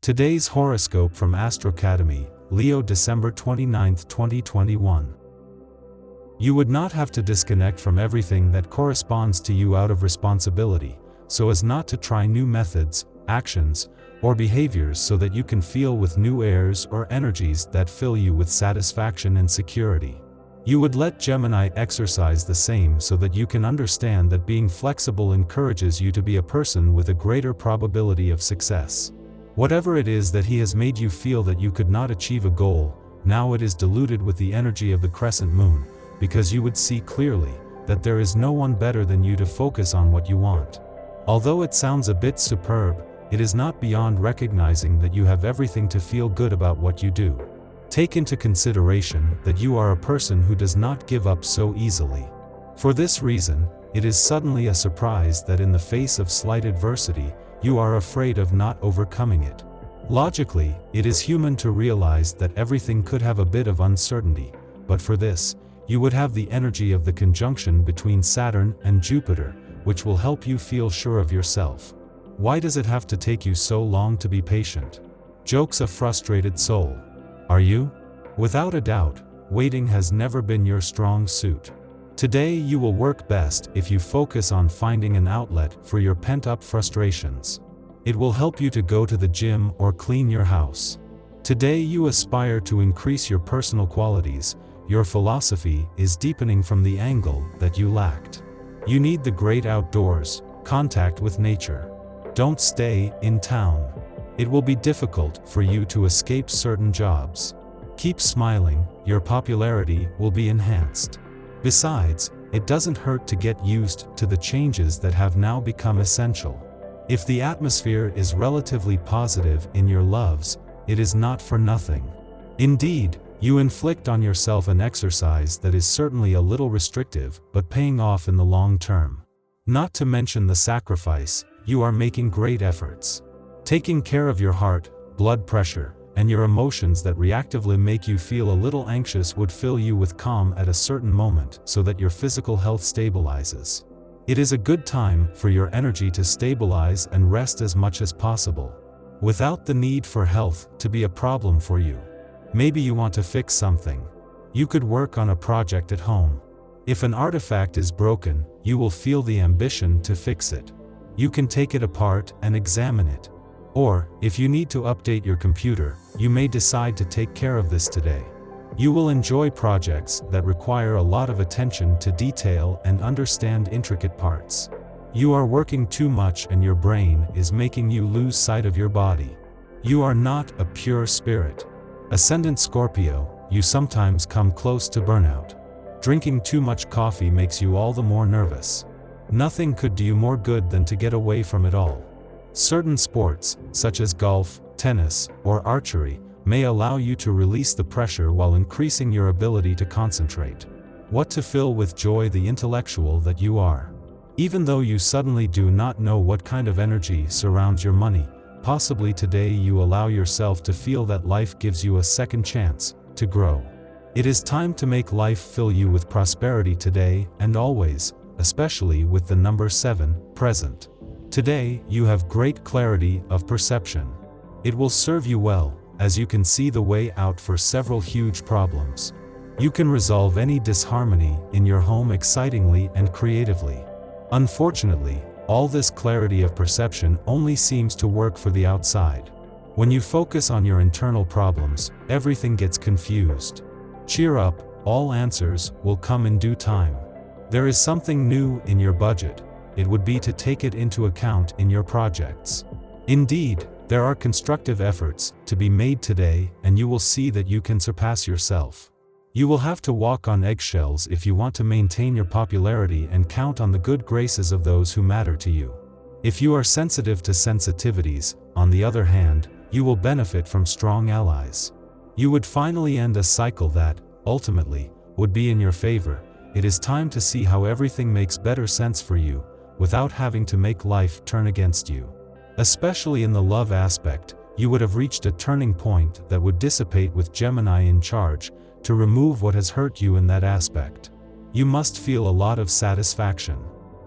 Today's horoscope from Astrocademy, Leo December 29, 2021. You would not have to disconnect from everything that corresponds to you out of responsibility, so as not to try new methods, actions, or behaviors so that you can feel with new airs or energies that fill you with satisfaction and security. You would let Gemini exercise the same so that you can understand that being flexible encourages you to be a person with a greater probability of success. Whatever it is that he has made you feel that you could not achieve a goal, now it is diluted with the energy of the crescent moon, because you would see clearly that there is no one better than you to focus on what you want. Although it sounds a bit superb, it is not beyond recognizing that you have everything to feel good about what you do. Take into consideration that you are a person who does not give up so easily. For this reason, it is suddenly a surprise that in the face of slight adversity, you are afraid of not overcoming it. Logically, it is human to realize that everything could have a bit of uncertainty, but for this, you would have the energy of the conjunction between Saturn and Jupiter, which will help you feel sure of yourself. Why does it have to take you so long to be patient? Jokes a frustrated soul. Are you? Without a doubt, waiting has never been your strong suit. Today you will work best if you focus on finding an outlet for your pent-up frustrations. It will help you to go to the gym or clean your house. Today you aspire to increase your personal qualities. Your philosophy is deepening from the angle that you lacked. You need the great outdoors, contact with nature. Don't stay in town. It will be difficult for you to escape certain jobs. Keep smiling, your popularity will be enhanced. Besides, it doesn't hurt to get used to the changes that have now become essential. If the atmosphere is relatively positive in your loves, it is not for nothing. Indeed, you inflict on yourself an exercise that is certainly a little restrictive but paying off in the long term. Not to mention the sacrifice, you are making great efforts. Taking care of your heart, blood pressure, and your emotions that reactively make you feel a little anxious would fill you with calm at a certain moment so that your physical health stabilizes. It is a good time for your energy to stabilize and rest as much as possible, without the need for health to be a problem for you. Maybe you want to fix something. You could work on a project at home. If an artifact is broken, you will feel the ambition to fix it. You can take it apart and examine it. Or, if you need to update your computer, you may decide to take care of this today. You will enjoy projects that require a lot of attention to detail and understand intricate parts. You are working too much and your brain is making you lose sight of your body. You are not a pure spirit. Ascendant Scorpio, you sometimes come close to burnout. Drinking too much coffee makes you all the more nervous. Nothing could do you more good than to get away from it all. Certain sports, such as golf, tennis, or archery, may allow you to release the pressure while increasing your ability to concentrate. What to fill with joy the intellectual that you are. Even though you suddenly do not know what kind of energy surrounds your money, possibly today you allow yourself to feel that life gives you a second chance to grow. It is time to make life fill you with prosperity today and always, especially with the number 7 present. Today, you have great clarity of perception. It will serve you well, as you can see the way out for several huge problems. You can resolve any disharmony in your home excitingly and creatively. Unfortunately, all this clarity of perception only seems to work for the outside. When you focus on your internal problems, everything gets confused. Cheer up, all answers will come in due time. There is something new in your budget. It would be to take it into account in your projects. Indeed, there are constructive efforts to be made today and you will see that you can surpass yourself. You will have to walk on eggshells if you want to maintain your popularity and count on the good graces of those who matter to you. If you are sensitive to sensitivities, on the other hand, you will benefit from strong allies. You would finally end a cycle that, ultimately, would be in your favor. It is time to see how everything makes better sense for you, without having to make life turn against you. Especially in the love aspect, you would have reached a turning point that would dissipate with Gemini in charge, to remove what has hurt you in that aspect. You must feel a lot of satisfaction.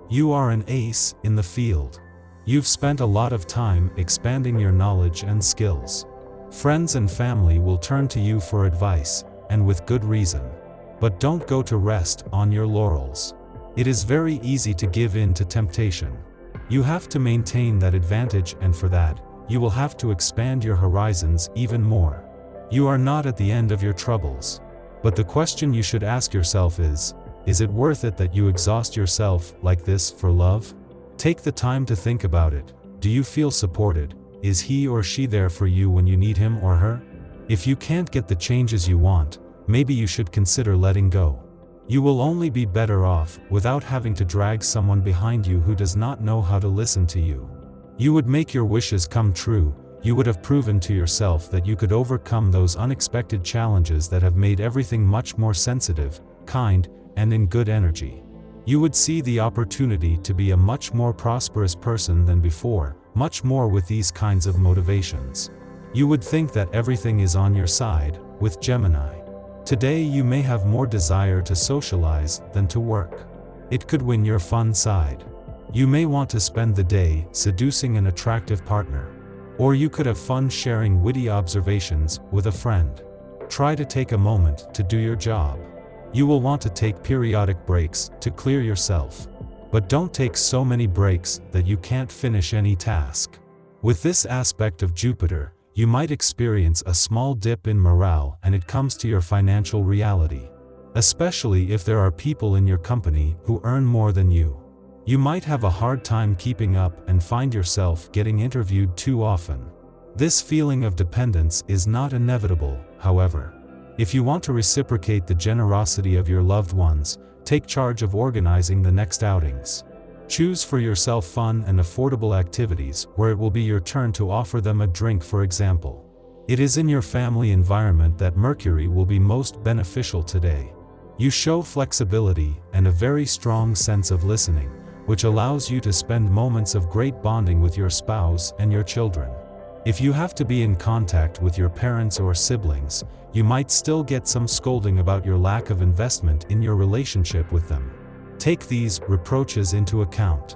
You are an ace in the field. You've spent a lot of time expanding your knowledge and skills. Friends and family will turn to you for advice, and with good reason. But don't go to rest on your laurels. It is very easy to give in to temptation. You have to maintain that advantage, and for that, you will have to expand your horizons even more. You are not at the end of your troubles. But the question you should ask yourself is it worth it that you exhaust yourself like this for love? Take the time to think about it. Do you feel supported? Is he or she there for you when you need him or her? If you can't get the changes you want, maybe you should consider letting go. You will only be better off without having to drag someone behind you who does not know how to listen to you. You would make your wishes come true. You would have proven to yourself that you could overcome those unexpected challenges that have made everything much more sensitive, kind, and in good energy. You would see the opportunity to be a much more prosperous person than before, much more with these kinds of motivations. You would think that everything is on your side, with Gemini. Today you may have more desire to socialize than to work. It could win your fun side. You may want to spend the day seducing an attractive partner. Or you could have fun sharing witty observations with a friend. Try to take a moment to do your job. You will want to take periodic breaks to clear yourself. But don't take so many breaks that you can't finish any task. With this aspect of Jupiter, you might experience a small dip in morale, and it comes to your financial reality. Especially if there are people in your company who earn more than you. You might have a hard time keeping up and find yourself getting interviewed too often. This feeling of dependence is not inevitable, however. If you want to reciprocate the generosity of your loved ones, take charge of organizing the next outings. Choose for yourself fun and affordable activities where it will be your turn to offer them a drink, for example. It is in your family environment that Mercury will be most beneficial today. You show flexibility and a very strong sense of listening, which allows you to spend moments of great bonding with your spouse and your children. If you have to be in contact with your parents or siblings, you might still get some scolding about your lack of investment in your relationship with them. Take these reproaches into account.